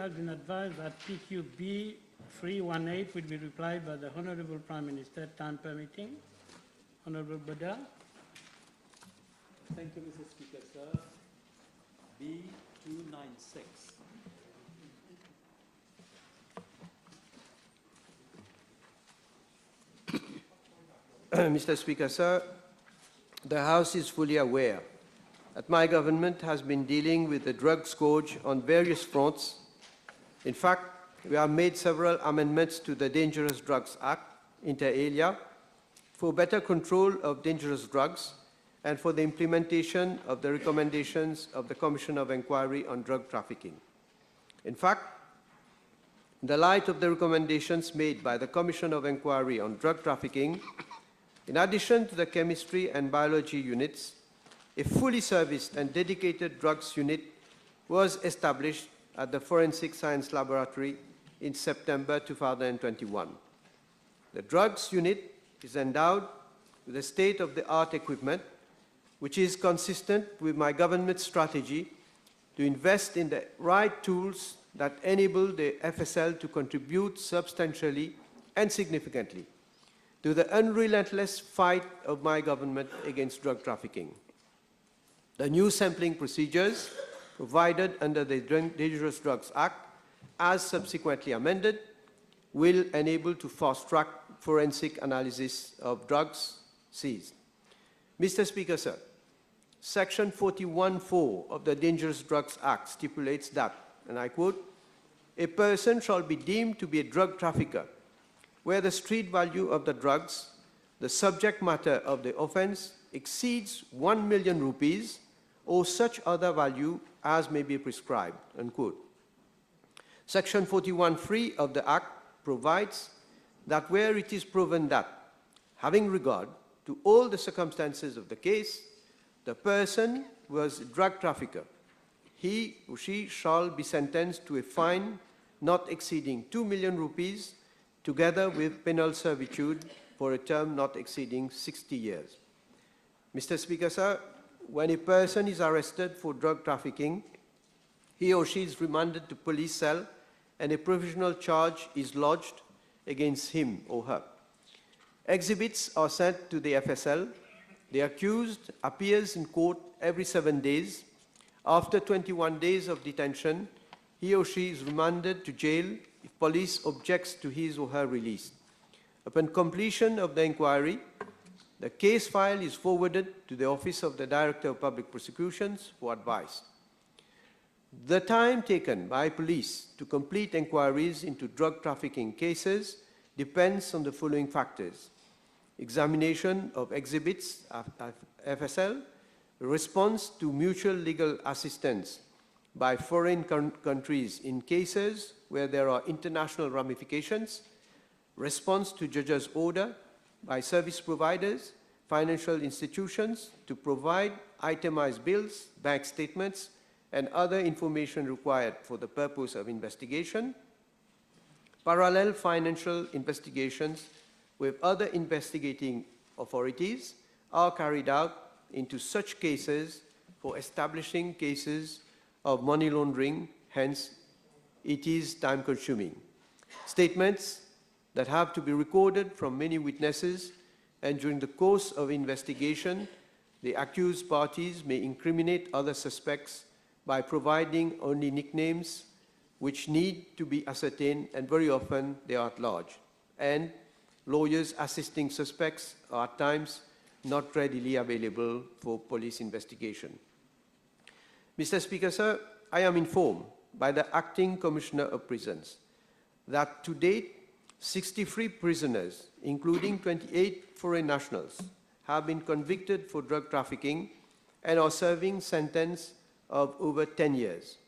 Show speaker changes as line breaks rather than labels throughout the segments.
has been advised that PQB 318 will be replied by the Honorable Prime Minister, time permitting. Honorable Bodha.
Thank you, Mr. Speaker, sir. B296.
Mr. Speaker, sir, the House is fully aware that my government has been dealing with the drug scourge on various fronts. In fact, we have made several amendments to the Dangerous Drugs Act, inter alia, for better control of dangerous drugs and for the implementation of the recommendations of the Commission of Inquiry on Drug Trafficking. In fact, in the light of the recommendations made by the Commission of Inquiry on Drug Trafficking, in addition to the chemistry and biology units, a fully serviced and dedicated drugs unit was established at the Forensic Science Laboratory in September 2021. The drugs unit is endowed with a state-of-the-art equipment, which is consistent with my government's strategy to invest in the right tools that enable the FSL to contribute substantially and significantly to the unrelentless fight of my government against drug trafficking. The new sampling procedures provided under the Dangerous Drugs Act, as subsequently amended, will enable to fast-track forensic analysis of drugs seized. Mr. Speaker, sir, Section 41(4) of the Dangerous Drugs Act stipulates that, and I quote, "A person shall be deemed to be a drug trafficker where the street value of the drugs, the subject matter of the offense, exceeds 1 million rupees or such other value as may be prescribed," unquote. Section 41(3) of the Act provides that where it is proven that, having regard to all the circumstances of the case, the person was a drug trafficker, he or she shall be sentenced to a fine not exceeding 2 million rupees together with penal servitude for a term not exceeding 60 years. Mr. Speaker, sir, when a person is arrested for drug trafficking, he or she is remanded to police cell and a provisional charge is lodged against him or her. Exhibits are sent to the FSL. The accused appears in court every 7 days. After 21 days of detention, he or she is remanded to jail if police objects to his or her release. Upon completion of the inquiry, the case file is forwarded to the Office of the Director of Public Prosecutions for advice. The time taken by police to complete inquiries into drug trafficking cases depends on the following factors: examination of exhibits at FSL, response to mutual legal assistance by foreign countries in cases where there are international ramifications, response to judge's order by service providers, financial institutions to provide itemized bills, bank statements, and other information required for the purpose of investigation, parallel financial investigations with other investigating authorities are carried out into such cases for establishing cases of money laundering, hence it is time-consuming. Statements that have to be recorded from many witnesses, and during the course of investigation, the accused parties may incriminate other suspects by providing only nicknames which need to be ascertained, and very often they are at large. And lawyers assisting suspects are at times not readily available for police investigation. Mr. Speaker, sir, I am informed by the Acting Commissioner of Prisons that to date, 63 prisoners, including 28 foreign nationals, have been convicted for drug trafficking and are serving sentence of over 10 years.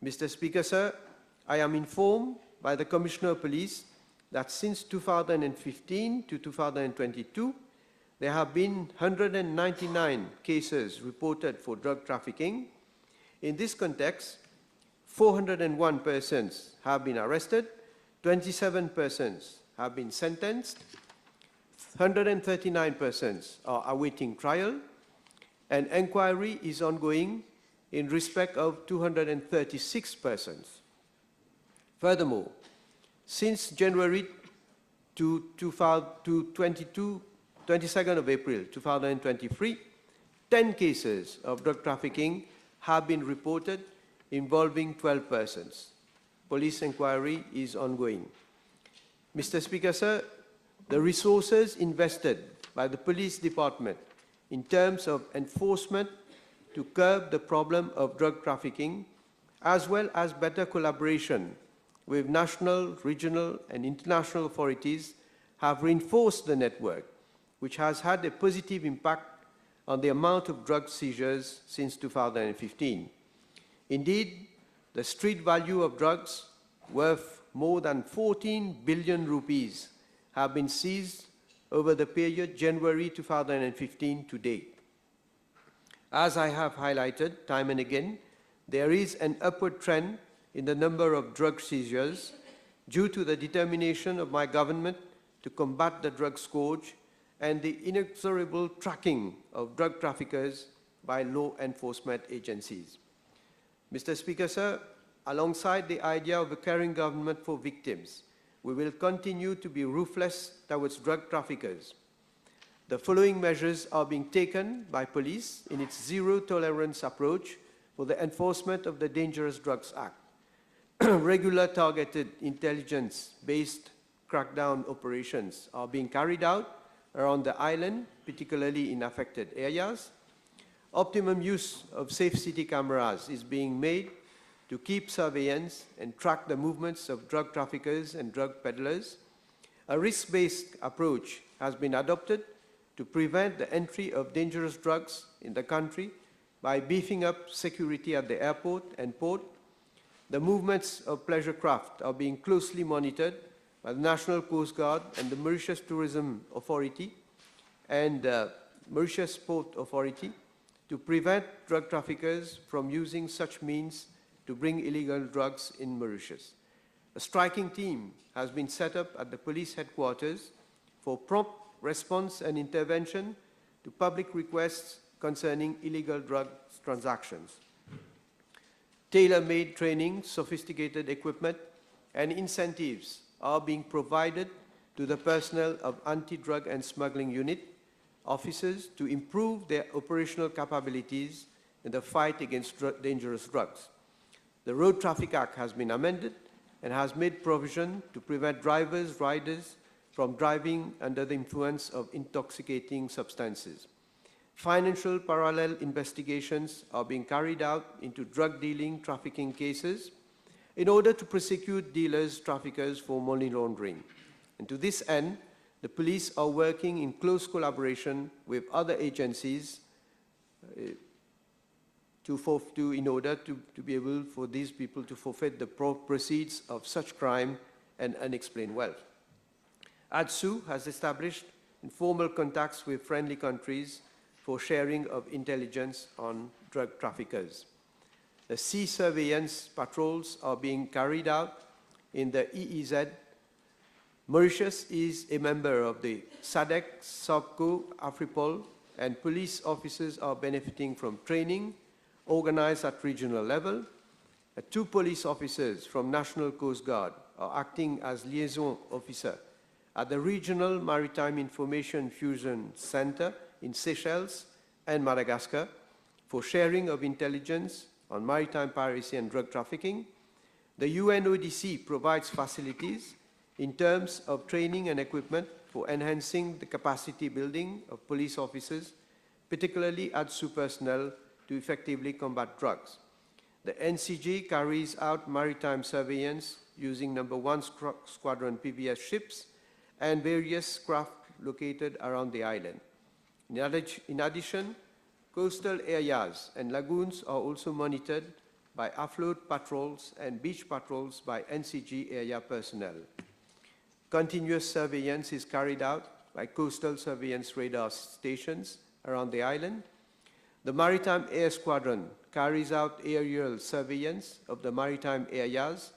Mr. Speaker, sir, I am informed by the Commissioner of Police that since 2015 to 2022, there have been 199 cases reported for drug trafficking. In this context, 401 persons have been arrested, 27 persons have been sentenced, 139 persons are awaiting trial, and inquiry is ongoing in respect of 236 persons. Furthermore, since January to 22nd of April 2023, 10 cases of drug trafficking have been reported involving 12 persons. Police inquiry is ongoing. Mr. Speaker, sir, the resources invested by the police department in terms of enforcement to curb the problem of drug trafficking, as well as better collaboration with national, regional, and international authorities, have reinforced the network, which has had a positive impact on the amount of drug seizures since 2015. Indeed, the street value of drugs worth more than 14 billion rupees have been seized over the period January 2015 to date. As I have highlighted time and again, there is an upward trend in the number of drug seizures due to the determination of my government to combat the drug scourge and the inexorable tracking of drug traffickers by law enforcement agencies. Mr. Speaker, sir, alongside the idea of a caring government for victims, we will continue to be ruthless towards drug traffickers. The following measures are being taken by police in its zero-tolerance approach for the enforcement of the Dangerous Drugs Act. Regular targeted intelligence-based crackdown operations are being carried out around the island, particularly in affected areas. Optimum use of safe city cameras is being made to keep surveillance and track the movements of drug traffickers and drug peddlers. A risk-based approach has been adopted to prevent the entry of dangerous drugs in the country by beefing up security at the airport and port. The movements of pleasure craft are being closely monitored by the National Coast Guard and the Mauritius Tourism Authority and Mauritius Port Authority to prevent drug traffickers from using such means to bring illegal drugs in Mauritius. A striking team has been set up at the police headquarters for prompt response and intervention to public requests concerning illegal drug transactions. Tailor-made training, sophisticated equipment, and incentives are being provided to the personnel of anti-drug and smuggling unit officers to improve their operational capabilities in the fight against dangerous drugs. The Road Traffic Act has been amended and has made provision to prevent riders from driving under the influence of intoxicating substances. Financial parallel investigations are being carried out into drug dealing, trafficking cases in order to prosecute dealers, traffickers for money laundering. And to this end, the police are working in close collaboration with other agencies in order to be able for these people to forfeit the proceeds of such crime and unexplained wealth. ADSU has established informal contacts with friendly countries for sharing of intelligence on drug traffickers. The sea surveillance patrols are being carried out in the EEZ. Mauritius is a member of the SADC, SOPCO, AFRIPOL, and police officers are benefiting from training organized at regional level. 2 police officers from National Coast Guard are acting as liaison officer at the Regional Maritime Information Fusion Center in Seychelles and Madagascar for sharing of intelligence on maritime piracy and drug trafficking. The UNODC provides facilities in terms of training and equipment for enhancing the capacity building of police officers, particularly ADSU personnel, to effectively combat drugs. The NCG carries out maritime surveillance using No. 1 Squadron PBS ships and various craft located around the island. In addition, coastal areas and lagoons are also monitored by afloat patrols and beach patrols by NCG area personnel. Continuous surveillance is carried out by coastal surveillance radar stations around the island. The Maritime Air Squadron carries out aerial surveillance of the maritime areas.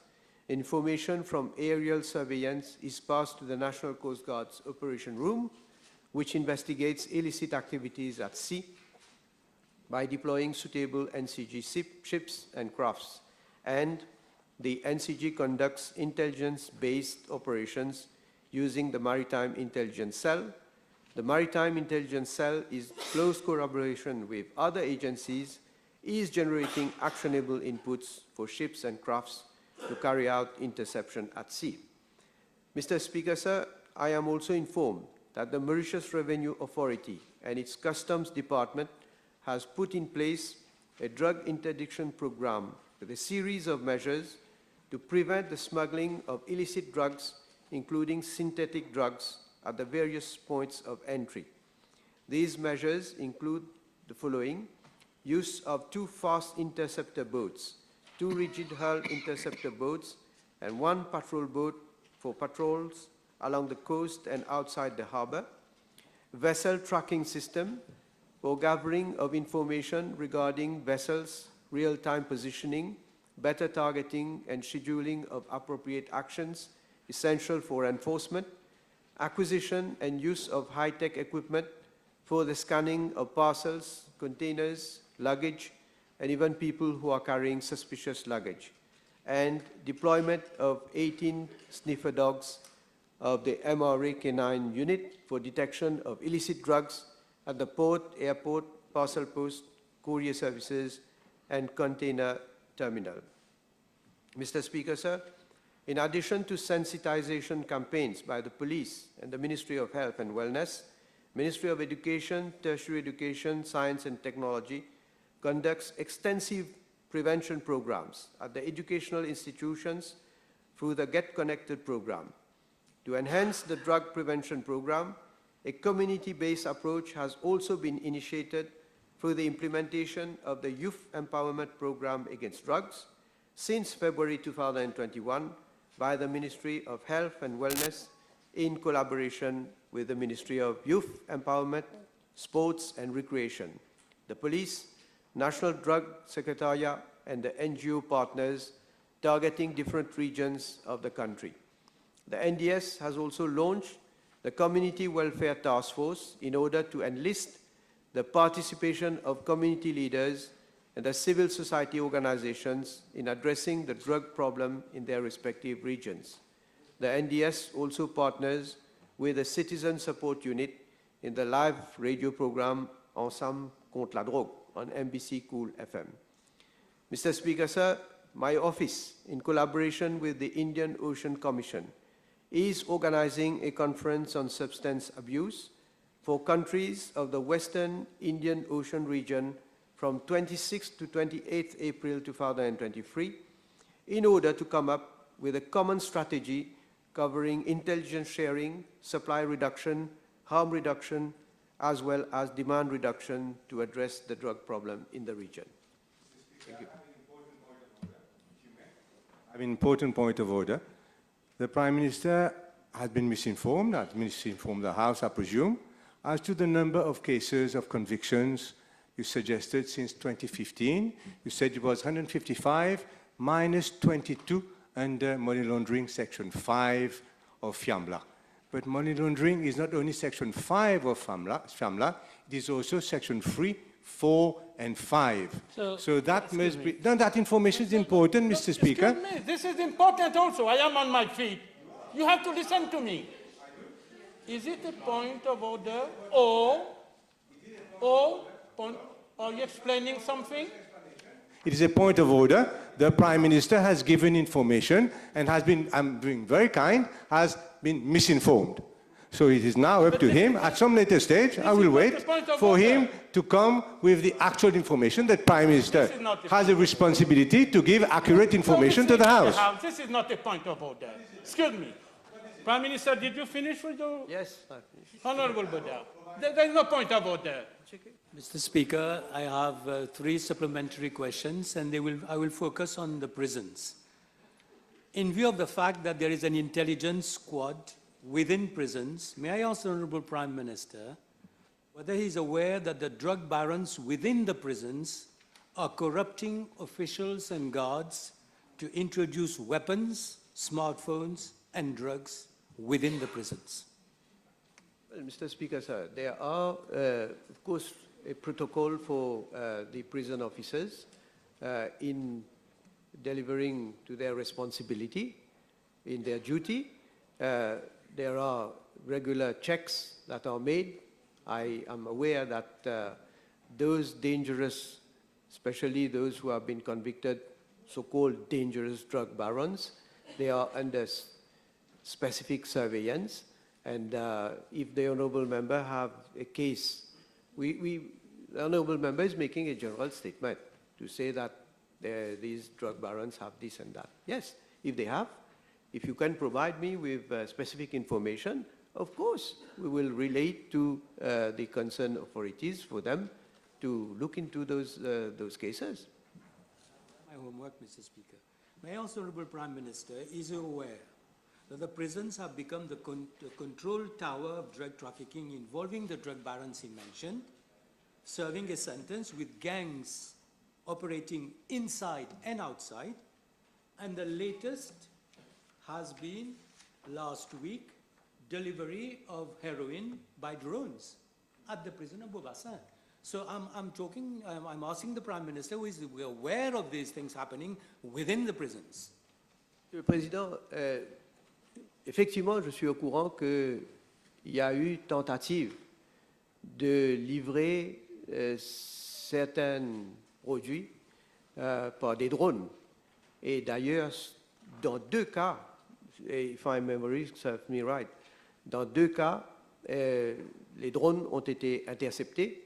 Information from aerial surveillance is passed to the National Coast Guard's Operation Room, which investigates illicit activities at sea by deploying suitable NCG ships and crafts. And the NCG conducts intelligence-based operations using the Maritime Intelligence Cell. The Maritime Intelligence Cell, is close collaboration with other agencies, is generating actionable inputs for ships and crafts to carry out interception at sea. Mr. Speaker, sir, I am also informed that the Mauritius Revenue Authority and its Customs Department has put in place a drug interdiction program with a series of measures to prevent the smuggling of illicit drugs, including synthetic drugs, at the various points of entry. These measures include the following: use of 2 fast interceptor boats, 2 rigid hull interceptor boats, and 1 patrol boat for patrols along the coast and outside the harbor, vessel tracking system for gathering of information regarding vessels' real-time positioning, better targeting and scheduling of appropriate actions essential for enforcement, acquisition and use of high-tech equipment for the scanning of parcels, containers, luggage, and even people who are carrying suspicious luggage, and deployment of 18 sniffer dogs of the MRA K9 unit for detection of illicit drugs at the port, airport, parcel post, courier services, and container terminal. Mr. Speaker, sir, in addition to sensitization campaigns by the police and the Ministry of Health and Wellness, Ministry of Education, Tertiary Education, Science and Technology conducts extensive prevention programs at the educational institutions through the Get Connected program. To enhance the drug prevention program, a community-based approach has also been initiated through the implementation of the Youth Empowerment Program Against Drugs since February 2021 by the Ministry of Health and Wellness in collaboration with the Ministry of Youth Empowerment, Sports and Recreation, the police, National Drug Secretariat, and the NGO partners targeting different regions of the country. The NDS has also launched the Community Welfare Task Force in order to enlist the participation of community leaders and the civil society organizations in addressing the drug problem in their respective regions. The NDS also partners with the Citizen Support Unit in the live radio program Ensemble contre la drogue on MBC Cool FM. Mr. Speaker, sir, my office, in collaboration with the Indian Ocean Commission, is organizing a conference on substance abuse for countries of the Western Indian Ocean region from 26th to 28th April 2023 in order to come up with a common strategy covering intelligence sharing, supply reduction, harm reduction, as well as demand reduction to address the drug problem in the region. Thank you.
I have an important point of order. The Prime Minister has been misinformed, has misinformed the House, I presume, as to the number of cases of convictions you suggested since 2015. You said it was 155 minus 22 under money laundering section 5 of FIAMLA. But money laundering is not only section 5 of FIAMLA, it is also section 3, 4, and 5. So that must be... No, that information is important, Mr. Speaker.
Excuse me, this is important also. I am on my feet. You have to listen to me. Is it a point of order or are you explaining something?
It is a point of order. The Prime Minister has given information and has been, I'm being very kind, has been misinformed. So it is now up to him, at some later stage, I will wait for him to come with the actual information that Prime Minister has a responsibility to give accurate information to the House.
This is not a point of order. Excuse me. Prime Minister, did you finish with your...
Yes, I finished.
Honorable Bodha, there is no point of order.
Mr. Speaker, I have 3 supplementary questions, and I will focus on the prisons. In view of the fact that there is an intelligence squad within prisons, may I ask the Honorable Prime Minister whether he is aware that the drug barons within the prisons are corrupting officials and guards to introduce weapons, smartphones, and drugs within the prisons?
Well, Mr. Speaker, sir, there are, of course, a protocol for the prison officers in delivering to their responsibility in their duty. There are regular checks that are made. I am aware that those dangerous, especially those who have been convicted, so-called dangerous drug barons, they are under specific surveillance. And if the honourable member have a case, the honourable member is making a general statement to say that these drug barons have this and that. Yes, if they have, if you can provide me with specific information, of course, we will relate to the concerned authorities for them to look into those cases.
My homework, Mr. Speaker. My Honourable Prime Minister is aware that the prisons have become the control tower of drug trafficking involving the drug barons he mentioned, serving a sentence with gangs operating inside and outside. And the latest has been, last week, delivery of heroin by drones at the prison of Bobassin. So I'm asking the Prime Minister, who is aware of these things happening within the prisons.
Monsieur le Président, effectivement, je suis au courant qu'il y a eu tentative de livrer certains produits par des drones. Et d'ailleurs, dans 2 cas, if my memory serves me right, dans 2 cas, les drones ont été interceptés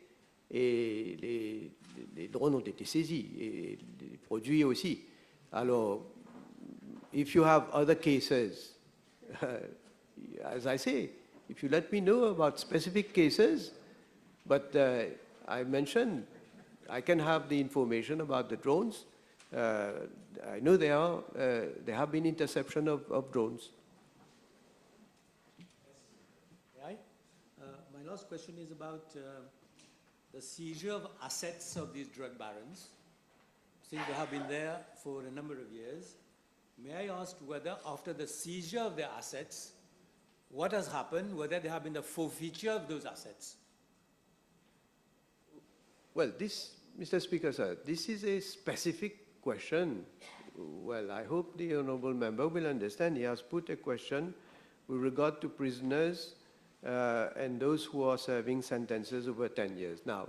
et les drones ont été saisis, et les produits aussi. Alors, if you have other cases, as I say, if you let me know about specific cases, but I mentioned I can have the information about the drones. I know there have been interception of drones.
Right? My last question is about the seizure of assets of these drug barons. Since they have been there for a number of years, may I ask whether after the seizure of their assets, what has happened, whether there have been the forfeiture of those assets?
Well, this, Mr. Speaker, sir, this is a specific question. Well, I hope the honourable member will understand. He has put a question with regard to prisoners and those who are serving sentences over 10 years. Now,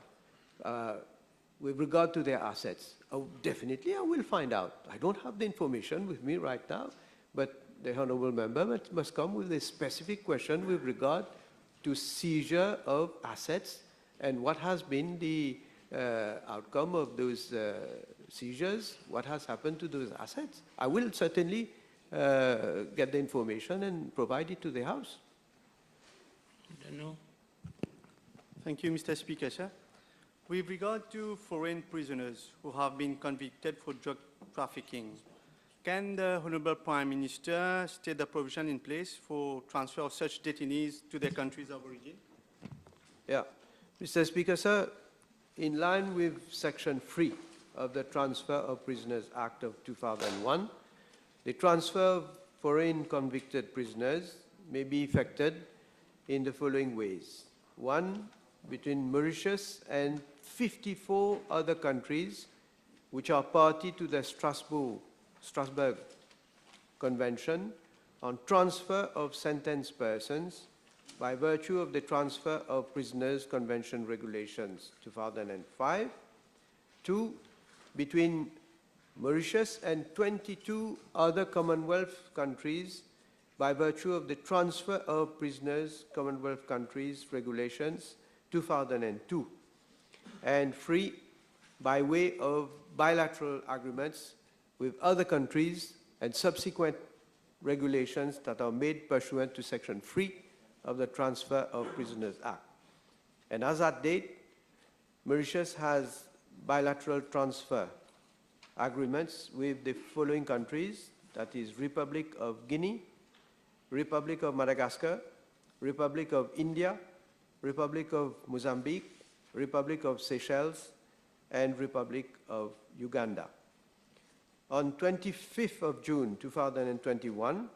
with regard to their assets, definitely I will find out. I don't have the information with me right now, but the honourable member must come with a specific question with regard to seizure of assets and what has been the outcome of those seizures, what has happened to those assets. I will certainly get the information and provide it to the House.
I don't know.
Thank you, Mr. Speaker, sir. With regard to foreign prisoners who have been convicted for drug trafficking, can the Honourable Prime Minister state the provision in place for transfer of such detainees to their countries of origin?
Yeah. Mr. Speaker, sir, in line with Section 3 of the Transfer of Prisoners Act of 2001, the transfer of foreign convicted prisoners may be effected in the following ways. 1, between Mauritius and 54 other countries which are party to the Strasbourg Convention on transfer of sentenced persons by virtue of the Transfer of Prisoners Convention Regulations 2005. 2, between Mauritius and 22 other Commonwealth countries by virtue of the Transfer of Prisoners Commonwealth Countries Regulations 2002. And 3, by way of bilateral agreements with other countries and subsequent regulations that are made pursuant to Section 3 of the Transfer of Prisoners Act. And as at date, Mauritius has bilateral transfer agreements with the following countries, that is Republic of Guinea, Republic of Madagascar, Republic of India, Republic of Mozambique, Republic of Seychelles, and Republic of Uganda. On 25th of June 2021,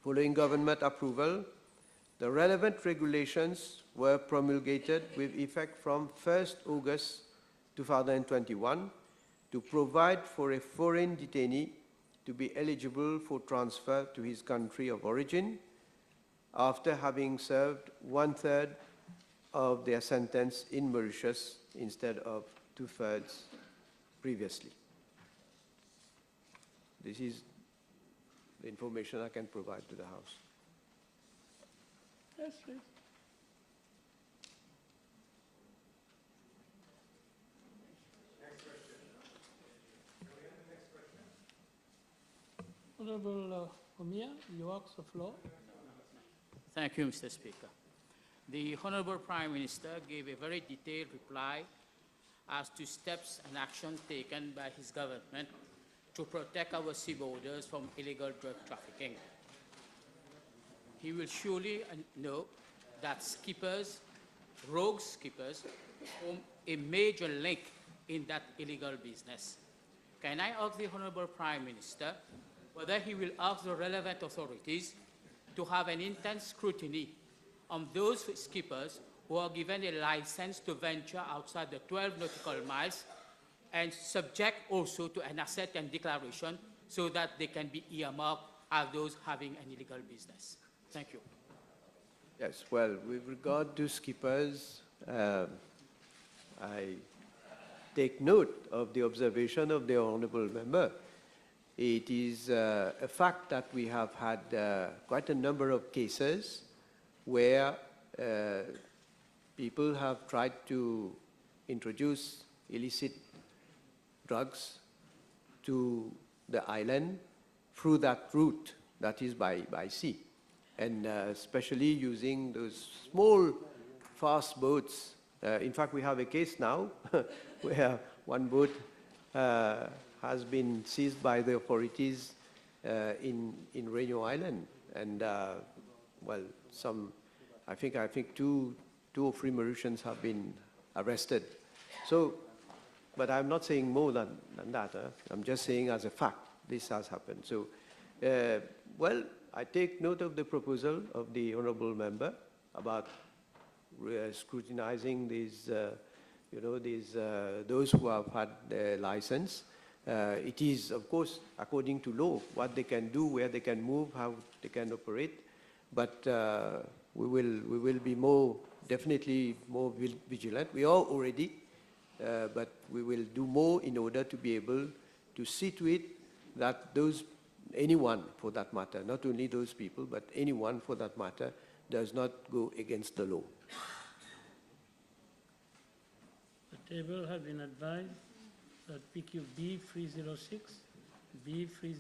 following government approval, the relevant regulations were promulgated with effect from 1st August 2021 to provide for a foreign detainee to be eligible for transfer to his country of origin after having served 1/3 of their sentence in Mauritius instead of 2/3 previously. This is the information I can provide to the House.
Yes, please. Honorable Omia, you ask the floor.
Thank you, Mr. Speaker. The Honorable Prime Minister gave a very detailed reply as to steps and actions taken by his government to protect our sea borders from illegal drug trafficking. He will surely know that skippers, rogue skippers, form a major link in that illegal business. Can I ask the Honorable Prime Minister whether he will ask the relevant authorities to have an intense scrutiny on those skippers who are given a license to venture outside the 12 nautical miles and subject also to an asset and declaration so that they can be earmarked as those having an illegal business. Thank you.
Yes, well, with regard to skippers, I take note of the observation of the Honourable Member. It is a fact that we have had quite a number of cases where people have tried to introduce illicit drugs to the island through that route, that is by sea, and especially using those small, fast boats. In fact, we have a case now where one boat has been seized by the authorities in Réunion Island, and well, I think two or three Mauritians have been arrested. So, but I'm not saying more than that. I'm just saying as a fact this has happened. So, well, I take note of the proposal of the Honourable Member about scrutinizing these, those who have had their license. It is, of course, according to law, what they can do, where they can move, how they can operate. But we will be definitely more vigilant. We are already, but we will do more in order to be able to see to it that anyone for that matter, not only those people, but anyone for that matter, does not go against the law.
The table has been advised that PQB 306, B 30